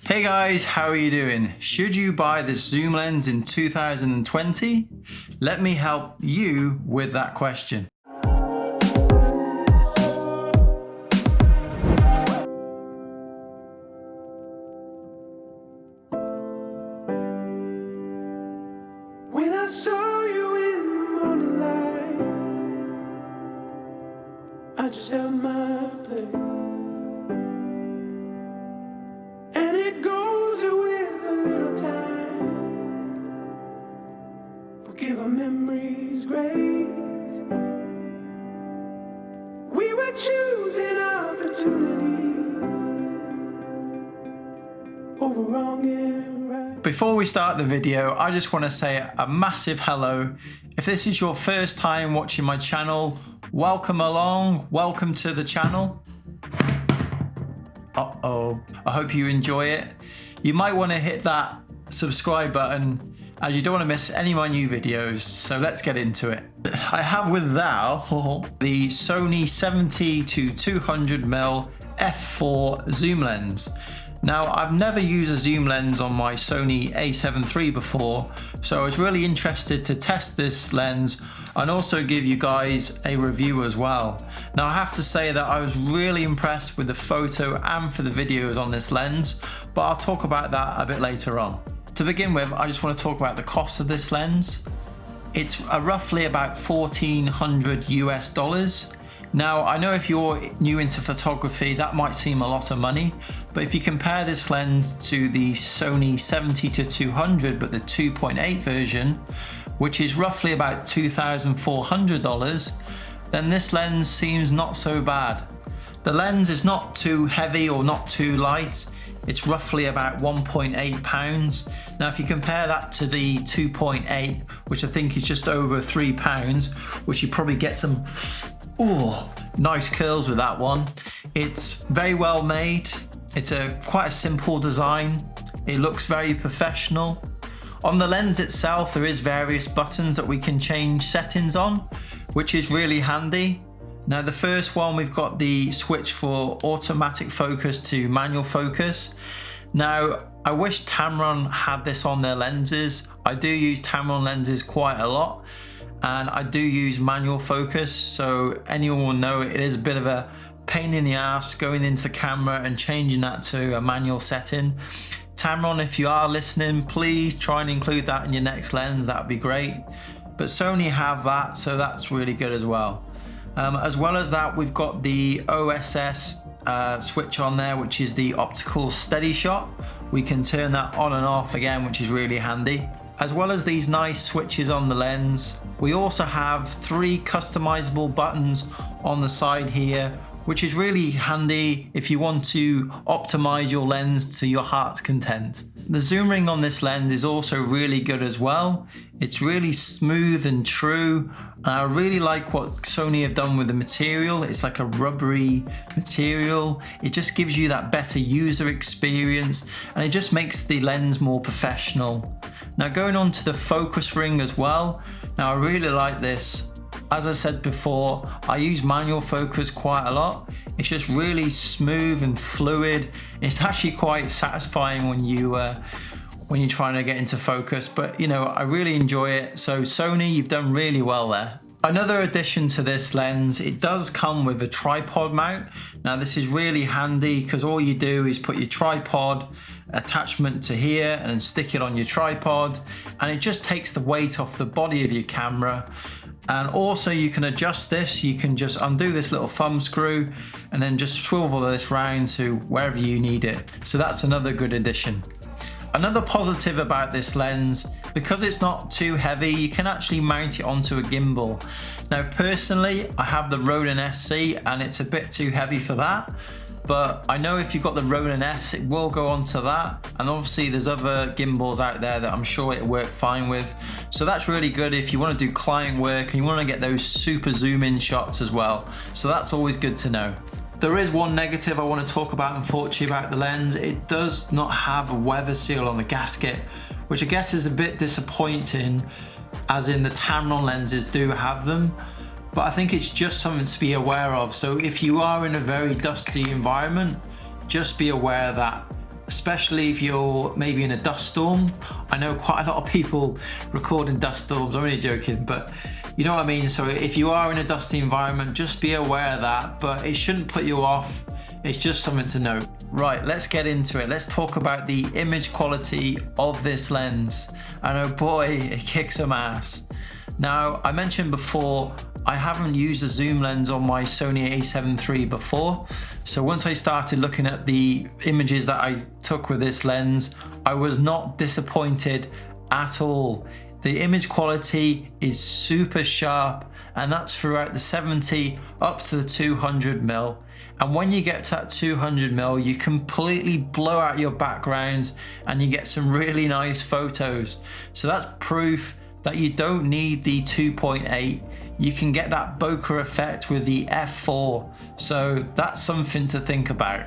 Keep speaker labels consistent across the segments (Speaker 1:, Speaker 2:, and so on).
Speaker 1: Hey guys, how are you doing? Should you buy this zoom lens in 2020? Let me help you with that question.
Speaker 2: When I saw you in the morning light, I just held my place. And it goes with a little time. Forgive our memories grace. We were choosing opportunity over wrong and right.
Speaker 1: Before we start the video, I just want to say a massive hello. If this is your first time watching my channel, welcome along, welcome to the channel. Uh-oh, I hope you enjoy it. You might want to hit that subscribe button as you don't want to miss any of my new videos, so let's get into it. I have with thou the Sony 70-200mm f4 zoom lens. Now, I've never used a zoom lens on my Sony a7 III before, so I was really interested to test this lens and also give you guys a review as well. Now, I have to say that I was really impressed with the photo and for the videos on this lens, but I'll talk about that a bit later on. To begin with, I just want to talk about the cost of this lens. It's roughly about $1,400 US. Now, I know if you're new into photography, that might seem a lot of money, but if you compare this lens to the Sony 70-200, but the 2.8 version, which is roughly about $2,400, then this lens seems not so bad. The lens is not too heavy or not too light. It's roughly about 1.8 pounds. Now, if you compare that to the 2.8, which I think is just over 3 pounds, which you probably get some nice curls with that one. It's very well made. It's quite a simple design. It looks very professional. On the lens itself, there is various buttons that we can change settings on, which is really handy. Now, the first one, we've got the switch for automatic focus to manual focus. Now, I wish Tamron had this on their lenses. I do use Tamron lenses quite a lot, and I do use manual focus, so anyone will know it is a bit of a pain in the ass going into the camera and changing that to a manual setting. Tamron, if you are listening, please try and include that in your next lens. That would be great. But Sony have that, so that's really good as well. As well as that, we've got the OSS switch on there, which is the optical steady shot. We can turn that on and off again, which is really handy. As well as these nice switches on the lens, we also have 3 customizable buttons on the side here, which is really handy if you want to optimize your lens to your heart's content. The zoom ring on this lens is also really good as well. It's really smooth and true. I really like what Sony have done with the material. It's like a rubbery material. It just gives you that better user experience, and it just makes the lens more professional. Now, going on to the focus ring as well. Now, I really like this. As I said before, I use manual focus quite a lot. It's just really smooth and fluid. It's actually quite satisfying when you're trying to get into focus, but you know, I really enjoy it. So Sony, you've done really well there. Another addition to this lens, it does come with a tripod mount. Now, this is really handy because all you do is put your tripod attachment to here and stick it on your tripod, and it just takes the weight off the body of your camera. And also you can adjust this. You can just undo this little thumb screw and then just swivel this round to wherever you need it. So that's another good addition. Another positive about this lens, because it's not too heavy, you can actually mount it onto a gimbal. Now, personally, I have the Ronin SC and it's a bit too heavy for that. But I know if you've got the Ronin S, it will go onto that. And obviously there's other gimbals out there that I'm sure it'll work fine with. So that's really good if you want to do client work and you want to get those super zoom in shots as well. So that's always good to know. There is one negative I want to talk about, unfortunately, about the lens. It does not have a weather seal on the gasket, which I guess is a bit disappointing, as in the Tamron lenses do have them. But I think it's just something to be aware of. So if you are in a very dusty environment, just be aware that especially if you're maybe in a dust storm. I know quite a lot of people record in dust storms, I'm only joking, but you know what I mean? So if you are in a dusty environment, just be aware of that, but it shouldn't put you off. It's just something to note. Right, let's get into it. Let's talk about the image quality of this lens. And oh boy, it kicks some ass. Now, I mentioned before, I haven't used a zoom lens on my Sony a7 III before. So once I started looking at the images that I took with this lens, I was not disappointed at all. The image quality is super sharp, and that's throughout the 70 up to the 200mm. And when you get to that 200mm, you completely blow out your backgrounds and you get some really nice photos. So that's proof that you don't need the 2.8. You can get that bokeh effect with the f4. So that's something to think about.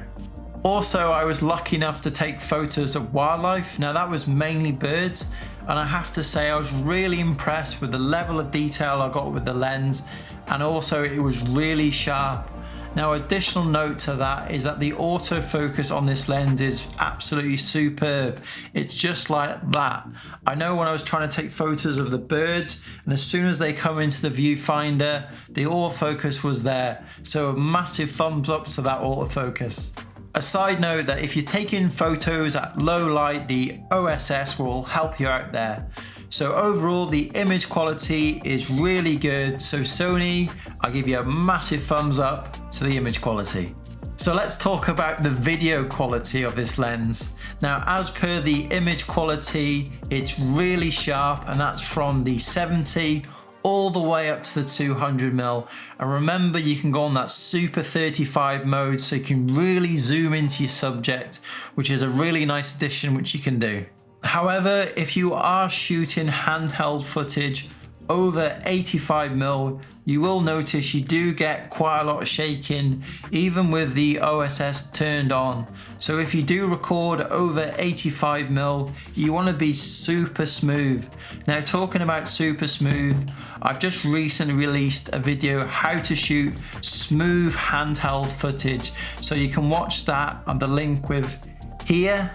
Speaker 1: Also, I was lucky enough to take photos of wildlife. Now that was mainly birds, and I have to say I was really impressed with the level of detail I got with the lens, and also it was really sharp. Now, additional note to that is that the autofocus on this lens is absolutely superb. It's just like that. I know when I was trying to take photos of the birds, and as soon as they come into the viewfinder, the autofocus was there. So a massive thumbs up to that autofocus. A side note that if you're taking photos at low light, the OSS will help you out there. So overall, the image quality is really good. So Sony, I give you a massive thumbs up to the image quality. So let's talk about the video quality of this lens. Now, as per the image quality, it's really sharp, and that's from the 70 all the way up to the 200mm. And remember, you can go on that super 35 mode, so you can really zoom into your subject, which is a really nice addition which you can do. However, if you are shooting handheld footage over 85mm, you will notice you do get quite a lot of shaking, even with the OSS turned on. So if you do record over 85mm, you want to be super smooth. Now, talking about super smooth, I've just recently released a video how to shoot smooth handheld footage. So you can watch that on the link with here.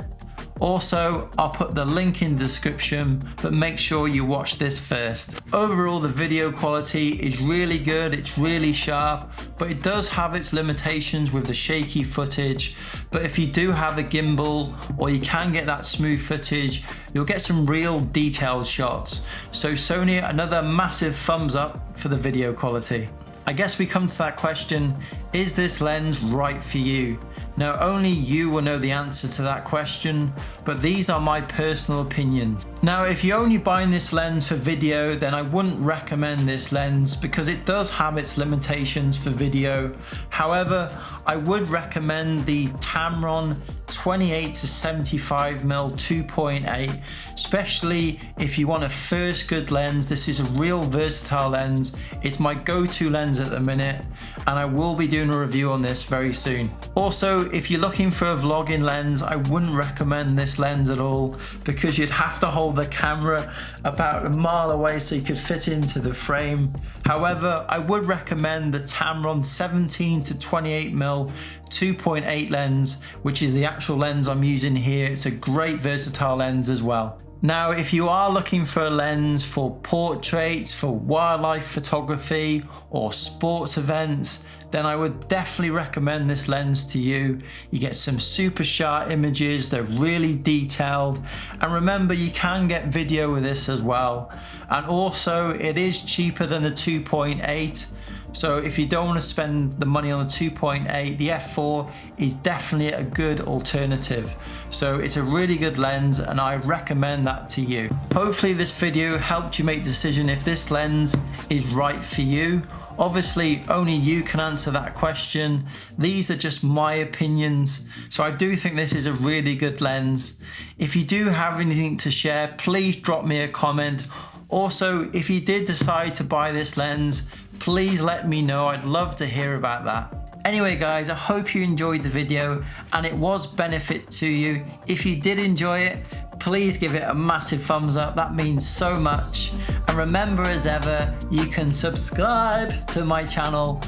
Speaker 1: Also, I'll put the link in the description, but make sure you watch this first. Overall, the video quality is really good, it's really sharp, but it does have its limitations with the shaky footage. But if you do have a gimbal, or you can get that smooth footage, you'll get some real detailed shots. So Sony, another massive thumbs up for the video quality. I guess we come to that question, is this lens right for you? Now, only you will know the answer to that question, but these are my personal opinions. Now, if you're only buying this lens for video, then I wouldn't recommend this lens because it does have its limitations for video. However, I would recommend the Tamron 28 to 75mm 2.8, especially if you want a first good lens. This is a real versatile lens. It's my go-to lens at the minute, and I will be doing a review on this very soon. Also, if you're looking for a vlogging lens, I wouldn't recommend this lens at all because you'd have to hold the camera about a mile away so you could fit into the frame. However, I would recommend the Tamron 17 to 28mm 2.8 lens, which is the actual lens I'm using here. It's a great versatile lens as well. Now, if you are looking for a lens for portraits, for wildlife photography, or sports events, then I would definitely recommend this lens to you. You get some super sharp images, they're really detailed, and remember, you can get video with this as well. And also, it is cheaper than the 2.8. So if you don't want to spend the money on the 2.8, the f4 is definitely a good alternative. So it's a really good lens, and I recommend that to you. Hopefully this video helped you make the decision if this lens is right for you. Obviously, only you can answer that question. These are just my opinions. So I do think this is a really good lens. If you do have anything to share, please drop me a comment. Also, if you did decide to buy this lens, please let me know. I'd love to hear about that. Anyway guys, I hope you enjoyed the video and it was benefit to you. If you did enjoy it, please give it a massive thumbs up. That means so much. And remember, as ever, you can subscribe to my channel,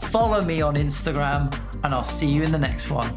Speaker 1: follow me on Instagram, and I'll see you in the next one.